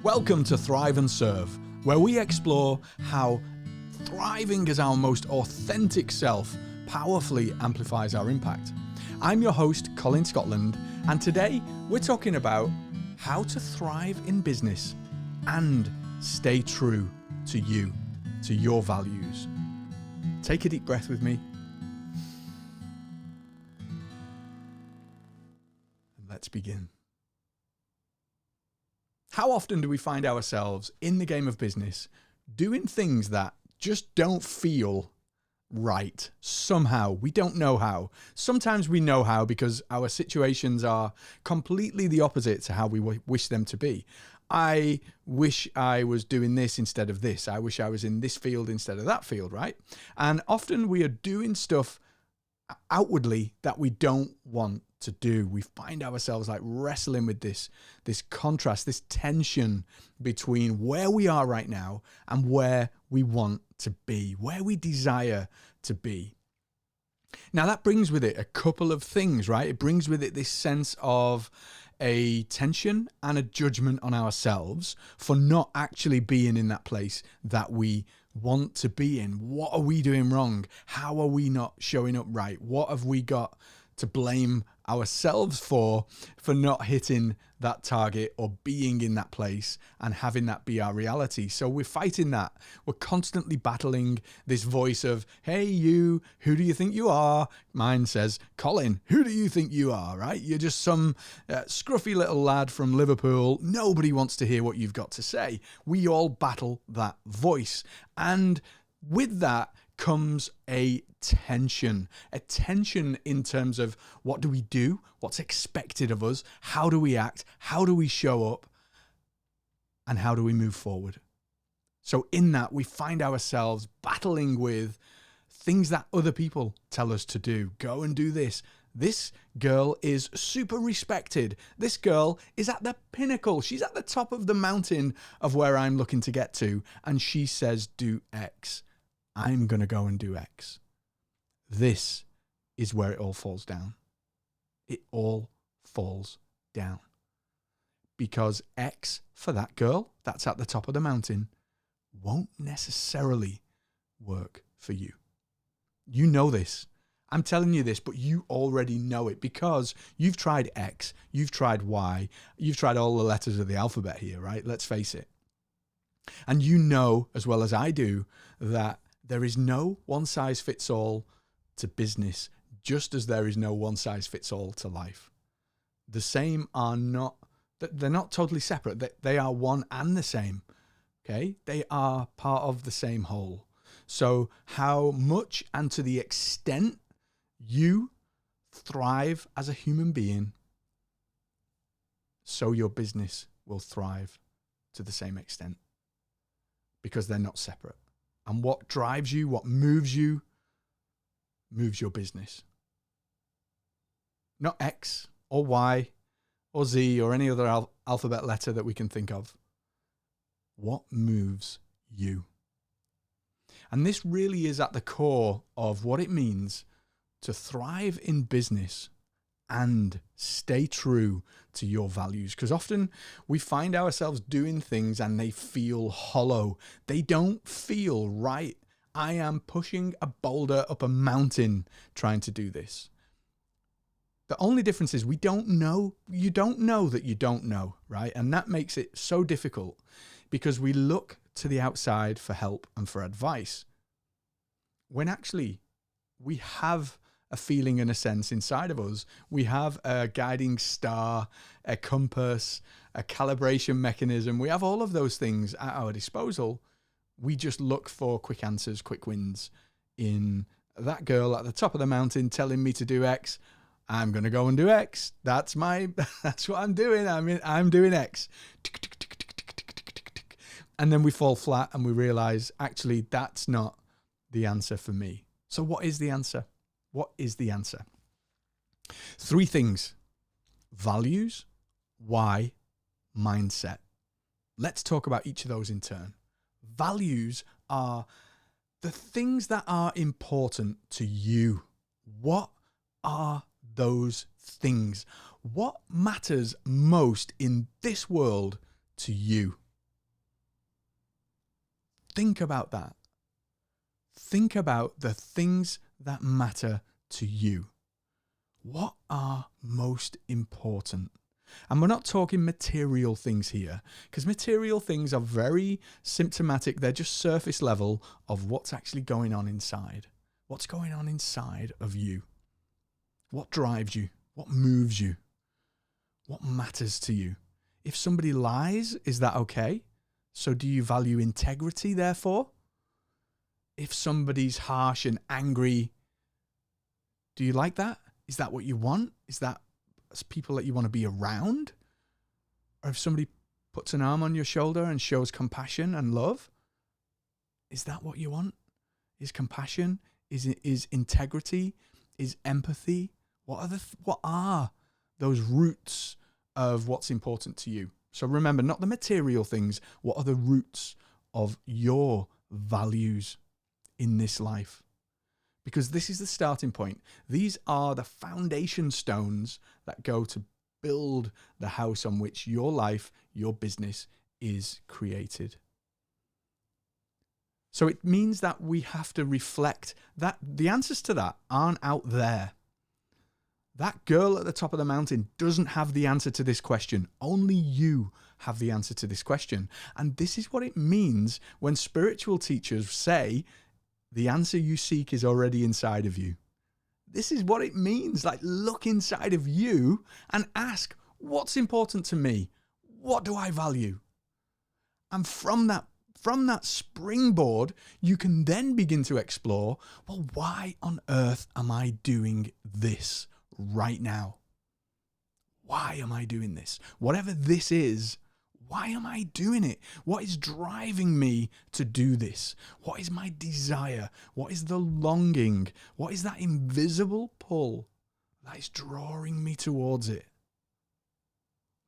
Welcome to Thrive and Serve, where we explore how thriving as our most authentic self powerfully amplifies our impact. I'm your host, Colin Scotland, and today we're talking about how to thrive in business and stay true to you, to your values. Take a deep breath with me. And let's begin. How often do we find ourselves in the game of business doing things that just don't feel right somehow? We don't know how. Sometimes we know how because our situations are completely the opposite to how we wish them to be. I wish I was doing this instead of this. I wish I was in this field instead of that field, right? And often we are doing stuff outwardly that we don't want to do. We find ourselves like wrestling with this contrast, this tension between where we are right now and where we want to be, where we desire to be. Now that brings with it a couple of things, right? It brings with it this sense of a tension and a judgment on ourselves for not actually being in that place that we want to be in. What are we doing wrong? How are we not showing up right? What have we got to blame ourselves for not hitting that target or being in that place and having that be our reality? So we're fighting that. We're constantly battling this voice of, hey, you, who do you think you are? Mine says, Colin, who do you think you are, right? You're just some scruffy little lad from Liverpool. Nobody wants to hear what you've got to say. We all battle that voice. And with that comes a tension in terms of what do we do, what's expected of us, how do we act, how do we show up, and how do we move forward. So in that, we find ourselves battling with things that other people tell us to do. Go and do this. This girl is super respected. This girl is at the pinnacle. She's at the top of the mountain of where I'm looking to get to, and she says do X. I'm going to go and do X. This is where it all falls down. It all falls down. Because X for that girl that's at the top of the mountain won't necessarily work for you. You know this. I'm telling you this, but you already know it because you've tried X, you've tried Y, you've tried all the letters of the alphabet here, right? Let's face it. And you know as well as I do that there is no one size fits all to business, just as there is no one size fits all to life. The same are not, they're not totally separate. They are one and the same. Okay. They are part of the same whole. So how much and to the extent you thrive as a human being, so your business will thrive to the same extent, because they're not separate. And what drives you, what moves you, moves your business. Not X or Y or Z or any other alphabet letter that we can think of. What moves you? And this really is at the core of what it means to thrive in business and stay true to your values. Because often we find ourselves doing things and they feel hollow. They don't feel right. I am pushing a boulder up a mountain trying to do this. The only difference is we don't know. You don't know that you don't know, right? And that makes it so difficult because we look to the outside for help and for advice, when actually we have a feeling and a sense inside of us. We have a guiding star, a compass, a calibration mechanism. We have all of those things at our disposal. We just look for quick answers, quick wins. In that girl at the top of the mountain telling me to do X, I'm going to go and do X. That's what I'm doing. I'm doing X. And then we fall flat and we realize actually that's not the answer for me. So what is the answer? What is the answer? 3 things: values, why, mindset. Let's talk about each of those in turn. Values are the things that are important to you. What are those things? What matters most in this world to you? Think about that. Think about the things that matter to you. What are most important? And we're not talking material things here, because material things are very symptomatic. They're just surface level of what's actually going on inside. What's going on inside of you? What drives you? What moves you? What matters to you? If somebody lies, is that okay? So do you value integrity, therefore? If somebody's harsh and angry, do you like that? Is that what you want? Is that people that you want to be around? Or if somebody puts an arm on your shoulder and shows compassion and love, is that what you want? Is compassion? Is integrity? Is empathy? What are those roots of what's important to you? So remember, not the material things. What are the roots of your values in this life? Because this is the starting point. These are the foundation stones that go to build the house on which your life, your business is created. So it means that we have to reflect that the answers to that aren't out there. That girl at the top of the mountain doesn't have the answer to this question. Only you have the answer to this question. And this is what it means when spiritual teachers say, the answer you seek is already inside of you. This is what it means. Like, look inside of you and ask, what's important to me? What do I value? And from that springboard, you can then begin to explore, well, why on earth am I doing this right now? Why am I doing this? Whatever this is, why am I doing it? What is driving me to do this? What is my desire? What is the longing? What is that invisible pull that is drawing me towards it?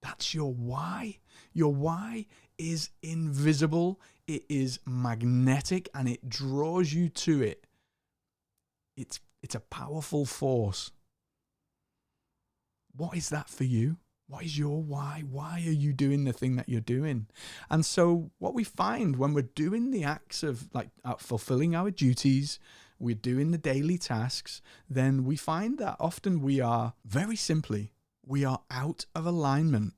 That's your why. Your why is invisible. It is magnetic and it draws you to it. It's a powerful force. What is that for you? What is your why? Why are you doing the thing that you're doing? And so what we find when we're doing the acts of fulfilling our duties, we're doing the daily tasks, then we find that often we are, very simply, we are out of alignment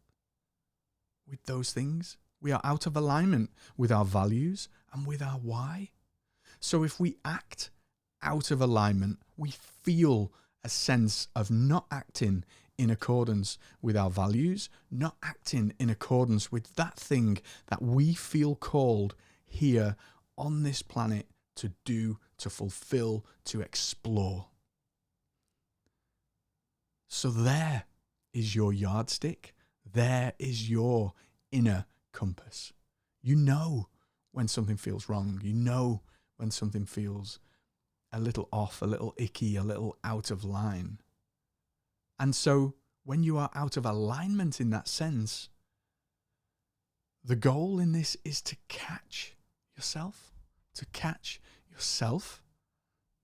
with those things. We are out of alignment with our values and with our why. So if we act out of alignment, we feel a sense of not acting in accordance with our values, not acting in accordance with that thing that we feel called here on this planet to do, to fulfill, to explore. So there is your yardstick. There is your inner compass. You know when something feels wrong. You know when something feels a little off, a little icky, a little out of line. And so when you are out of alignment in that sense, the goal in this is to catch yourself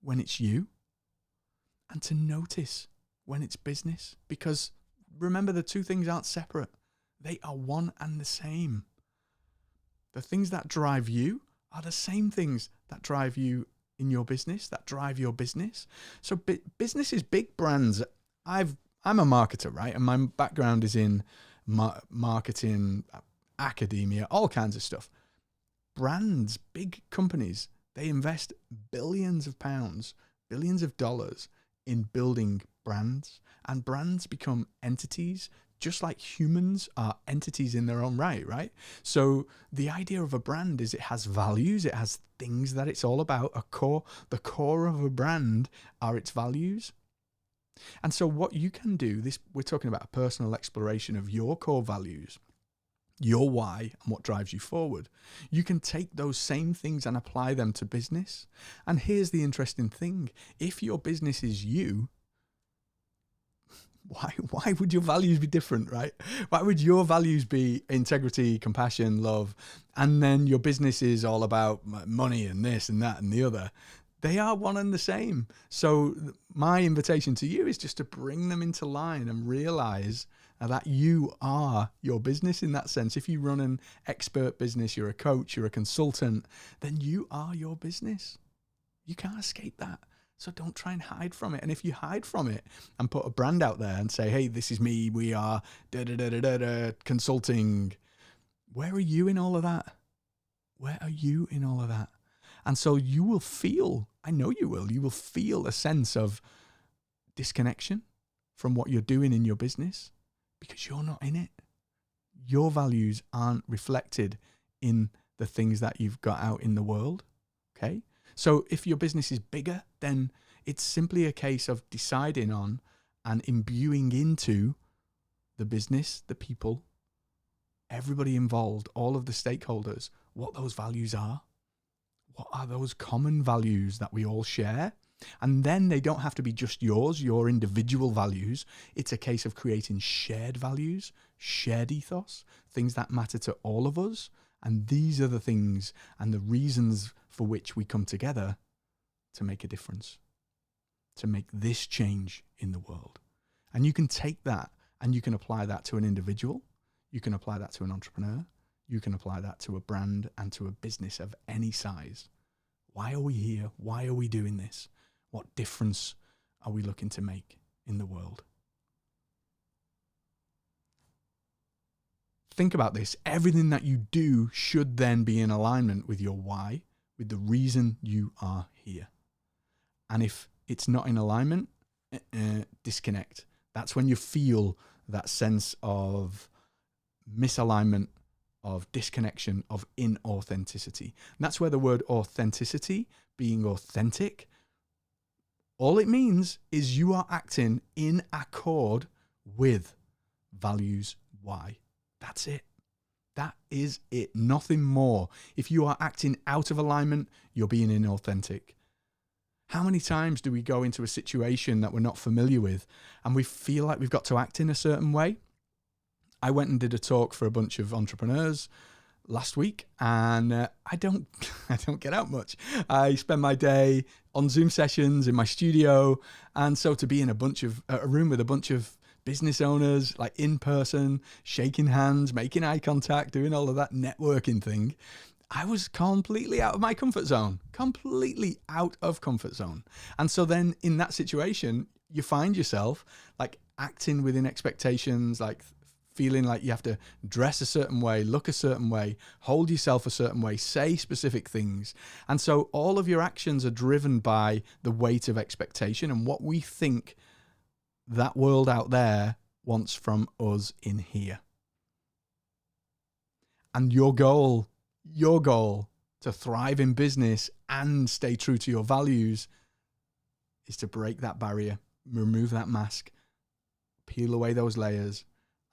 when it's you, and to notice when it's business. Because remember, the two things aren't separate. They are one and the same. The things that drive you are the same things that drive you in your business, that drive your business. So business is big brands. I'm a marketer, right? And my background is in marketing, academia, all kinds of stuff. Brands, big companies, they invest billions of pounds, billions of dollars in building brands, and brands become entities, just like humans are entities in their own right? So the idea of a brand is it has values, it has things that it's all about. The core of a brand are its values. And so what you can do, we're talking about a personal exploration of your core values, your why, and what drives you forward. You can take those same things and apply them to business. And here's the interesting thing. If your business is you, why would your values be different, right? Why would your values be integrity, compassion, love, and then your business is all about money and this and that and the other? They are one and the same. So my invitation to you is just to bring them into line and realize that you are your business in that sense. If you run an expert business, you're a coach, you're a consultant, then you are your business. You can't escape that. So don't try and hide from it. And if you hide from it and put a brand out there and say, hey, this is me, we are consulting, where are you in all of that? Where are you in all of that? And so you will feel, I know you will feel a sense of disconnection from what you're doing in your business because you're not in it. Your values aren't reflected in the things that you've got out in the world. Okay. So if your business is bigger, then it's simply a case of deciding on and imbuing into the business, the people, everybody involved, all of the stakeholders, what those values are. What are those common values that we all share? And then they don't have to be just yours, your individual values. It's a case of creating shared values, shared ethos, things that matter to all of us. And these are the things and the reasons for which we come together to make a difference, to make this change in the world. And you can take that and you can apply that to an individual. You can apply that to an entrepreneur. You can apply that to a brand and to a business of any size. Why are we here? Why are we doing this? What difference are we looking to make in the world? Think about this. Everything that you do should then be in alignment with your why, with the reason you are here. And if it's not in alignment, disconnect. That's when you feel that sense of misalignment, of disconnection, of inauthenticity. And that's where the word authenticity, being authentic, all it means is you are acting in accord with values why. That's it. That is it. Nothing more. If you are acting out of alignment, you're being inauthentic. How many times do we go into a situation that we're not familiar with and we feel like we've got to act in a certain way? I went and did a talk for a bunch of entrepreneurs last week, and I don't get out much. I spend my day on Zoom sessions in my studio, and so to be in a room with a bunch of business owners, like in person, shaking hands, making eye contact, doing all of that networking thing, I was completely out of my comfort zone, And so then in that situation, you find yourself like acting within expectations, like feeling like you have to dress a certain way, look a certain way, hold yourself a certain way, say specific things. And so all of your actions are driven by the weight of expectation and what we think that world out there wants from us in here. And your goal to thrive in business and stay true to your values is to break that barrier, remove that mask, peel away those layers,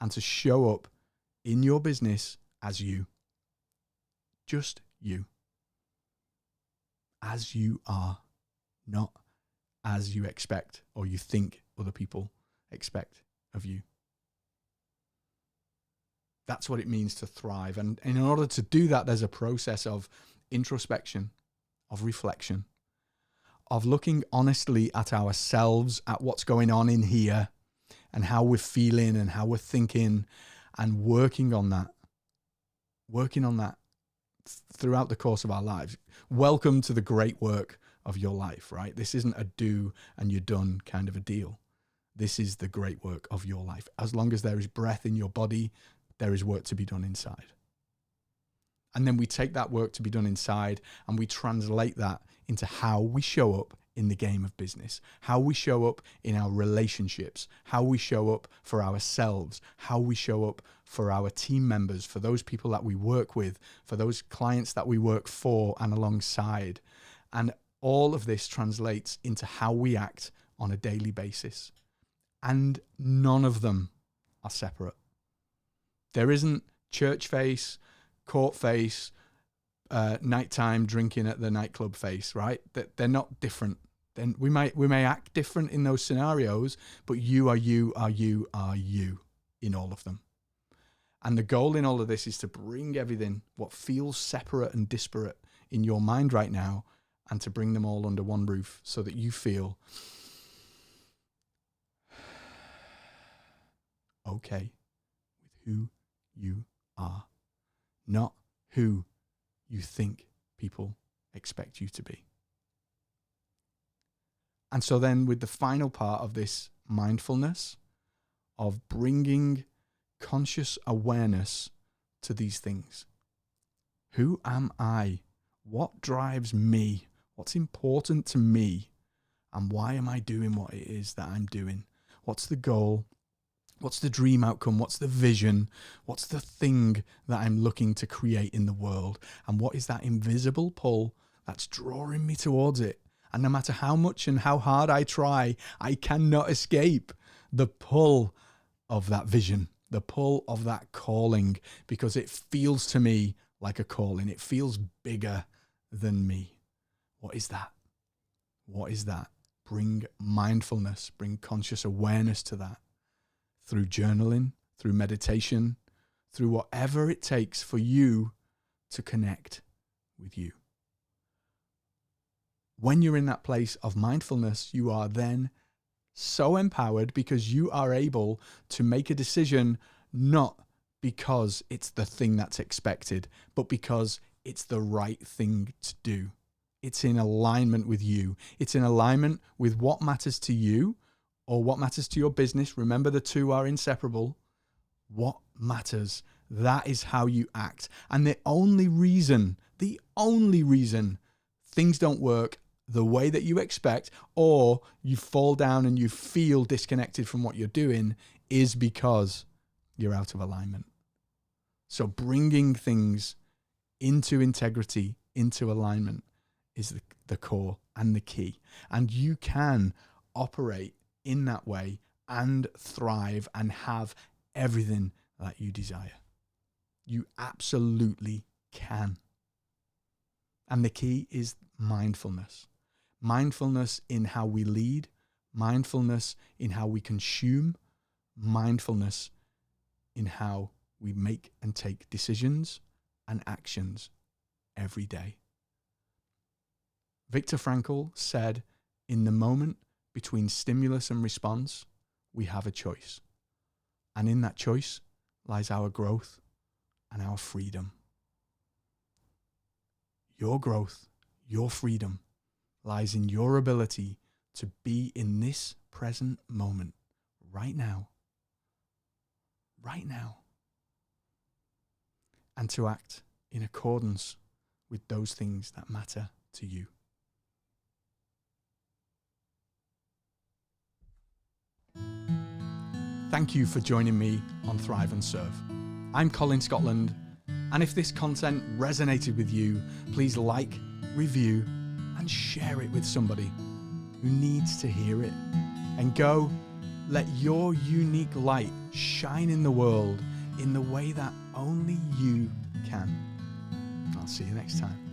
and to show up in your business as you. Just you. As you are, not as you expect or you think other people expect of you. That's what it means to thrive. And in order to do that, there's a process of introspection, of reflection, of looking honestly at ourselves, at what's going on in here, and how we're feeling and how we're thinking, and working on that throughout the course of our lives. Welcome to the great work of your life, right? This isn't a do and you're done kind of a deal. This is the great work of your life. As long as there is breath in your body, there is work to be done inside. And then we take that work to be done inside and we translate that into how we show up in the game of business, how we show up in our relationships, how we show up for ourselves, how we show up for our team members, for those people that we work with, for those clients that we work for and alongside. And all of this translates into how we act on a daily basis. And none of them are separate. There isn't church face, court face, nighttime drinking at the nightclub face, right? They're not different. Then we may act different in those scenarios, but you are you in all of them. And the goal in all of this is to bring everything, what feels separate and disparate in your mind right now, and to bring them all under one roof so that you feel okay. who you are, not who you think people expect you to be. And so then with the final part of this mindfulness, of bringing conscious awareness to these things. Who am I? What drives me? What's important to me? And why am I doing what it is that I'm doing? What's the goal? What's the dream outcome? What's the vision? What's the thing that I'm looking to create in the world? And what is that invisible pull that's drawing me towards it? And no matter how much and how hard I try, I cannot escape the pull of that vision, the pull of that calling, because it feels to me like a calling. It feels bigger than me. What is that? What is that? Bring mindfulness, bring conscious awareness to that through journaling, through meditation, through whatever it takes for you to connect with you. When you're in that place of mindfulness, you are then so empowered because you are able to make a decision not because it's the thing that's expected, but because it's the right thing to do. It's in alignment with you. It's in alignment with what matters to you or what matters to your business. Remember, the two are inseparable. What matters, that is how you act. And the only reason things don't work the way that you expect, or you fall down and you feel disconnected from what you're doing, is because you're out of alignment. So bringing things into integrity, into alignment, is the core and the key. And you can operate in that way and thrive and have everything that you desire. You absolutely can. And the key is mindfulness. Mindfulness in how we lead, mindfulness in how we consume, mindfulness in how we make and take decisions and actions every day. Viktor Frankl said, in the moment between stimulus and response, we have a choice. And in that choice lies our growth and our freedom. Your growth, your freedom, lies in your ability to be in this present moment, right now, and to act in accordance with those things that matter to you. Thank you for joining me on Thrive and Serve. I'm Colin Scotland, and if this content resonated with you, please like, review, and share it with somebody who needs to hear it. And go, let your unique light shine in the world in the way that only you can. I'll see you next time.